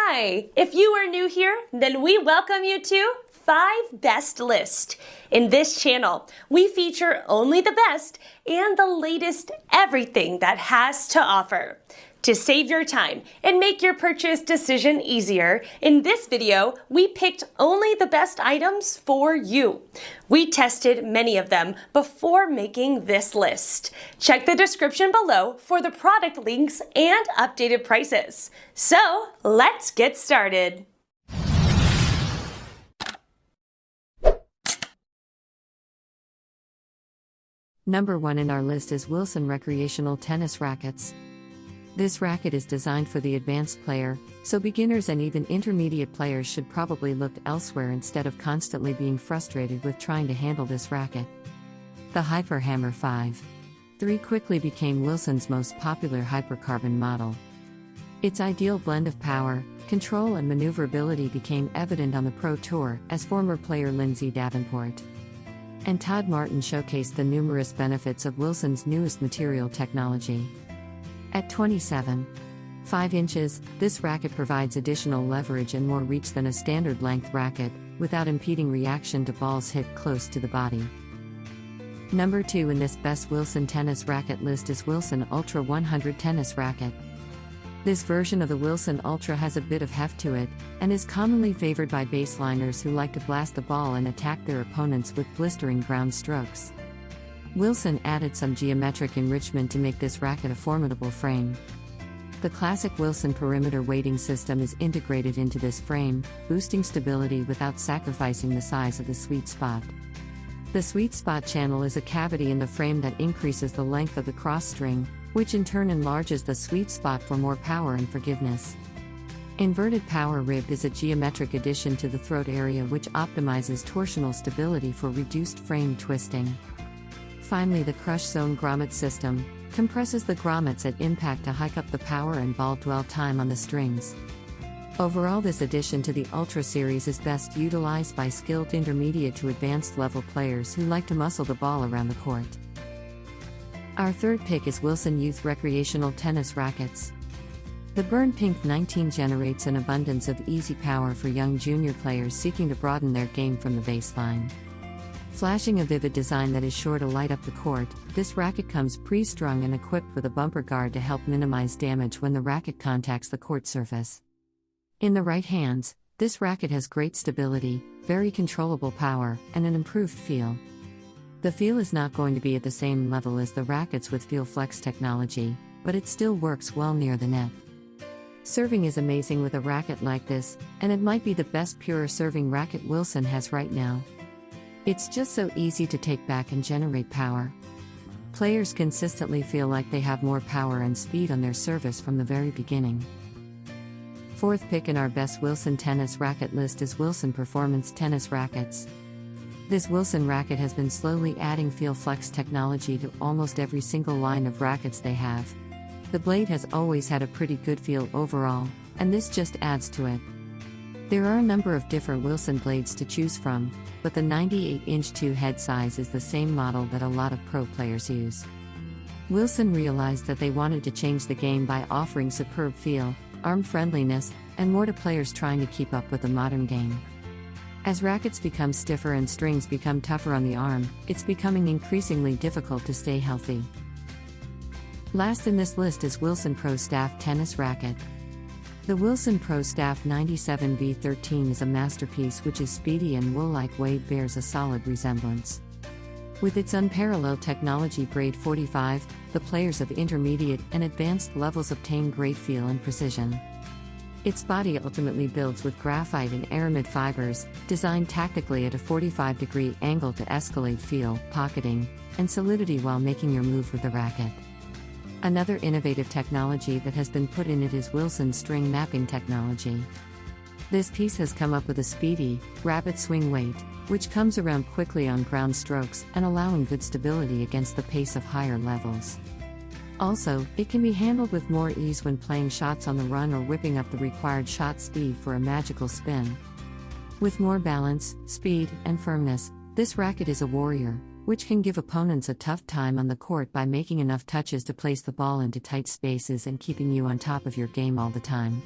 Hi! If you are new here, then we welcome you to 5 Best List. In this channel, we feature only the best and the latest everything that has to offer. To save your time and make your purchase decision easier, in this video, we picked only the best items for you. We tested many of them before making this list. Check the description below for the product links and updated prices. So, let's get started. Number 1 in our list is Wilson Recreational Tennis Rackets. This racket is designed for the advanced player, so beginners and even intermediate players should probably look elsewhere instead of constantly being frustrated with trying to handle this racket. The Hyper Hammer 5.3 quickly became Wilson's most popular hypercarbon model. Its ideal blend of power, control and maneuverability became evident on the Pro Tour as former player Lindsay Davenport and Todd Martin showcased the numerous benefits of Wilson's newest material technology. At 27.5 inches, this racket provides additional leverage and more reach than a standard length racket, without impeding reaction to balls hit close to the body. Number 2 in this best Wilson tennis racket list is Wilson Ultra 100 Tennis Racket. This version of the Wilson Ultra has a bit of heft to it, and is commonly favored by baseliners who like to blast the ball and attack their opponents with blistering ground strokes. Wilson added some geometric enrichment to make this racket a formidable frame. The classic Wilson perimeter weighting system is integrated into this frame, boosting stability without sacrificing the size of the sweet spot. The sweet spot channel is a cavity in the frame that increases the length of the cross string, which in turn enlarges the sweet spot for more power and forgiveness. Inverted power rib is a geometric addition to the throat area which optimizes torsional stability for reduced frame twisting. Finally, the crush zone grommet system compresses the grommets at impact to hike up the power and ball dwell time on the strings. Overall, this addition to the Ultra series is best utilized by skilled intermediate to advanced level players who like to muscle the ball around the court. Our third pick is Wilson Youth Recreational Tennis Rackets. The Burn Pink 19 generates an abundance of easy power for young junior players seeking to broaden their game from the baseline. Flashing a vivid design that is sure to light up the court, this racket comes pre-strung and equipped with a bumper guard to help minimize damage when the racket contacts the court surface. In the right hands, this racket has great stability, very controllable power, and an improved feel. The feel is not going to be at the same level as the rackets with Feel Flex technology, but it still works well near the net. Serving is amazing with a racket like this, and it might be the best pure serving racket Wilson has right now. It's just so easy to take back and generate power. Players consistently feel like they have more power and speed on their service from the very beginning. Fourth pick in our best Wilson tennis racket list is Wilson Performance Tennis Rackets. This Wilson racket has been slowly adding Feel Flex technology to almost every single line of rackets they have. The blade has always had a pretty good feel overall, and this just adds to it. There are a number of different Wilson blades to choose from, but the 98-inch 2 head size is the same model that a lot of pro players use. Wilson realized that they wanted to change the game by offering superb feel, arm friendliness, and more to players trying to keep up with the modern game. As rackets become stiffer and strings become tougher on the arm, it's becoming increasingly difficult to stay healthy. Last in this list is Wilson Pro Staff Tennis Racket. The Wilson Pro Staff 97V13 is a masterpiece which is speedy and wool-like weight bears a solid resemblance. With its unparalleled technology Braid 45, the players of intermediate and advanced levels obtain great feel and precision. Its body ultimately builds with graphite and aramid fibers, designed tactically at a 45-degree angle to escalate feel, pocketing, and solidity while making your move with the racket. Another innovative technology that has been put in it is Wilson's string mapping technology. This piece has come up with a speedy, rapid swing weight, which comes around quickly on ground strokes and allowing good stability against the pace of higher levels. Also, it can be handled with more ease when playing shots on the run or whipping up the required shot speed for a magical spin. With more balance, speed, and firmness, this racket is a warrior, which can give opponents a tough time on the court by making enough touches to place the ball into tight spaces and keeping you on top of your game all the time.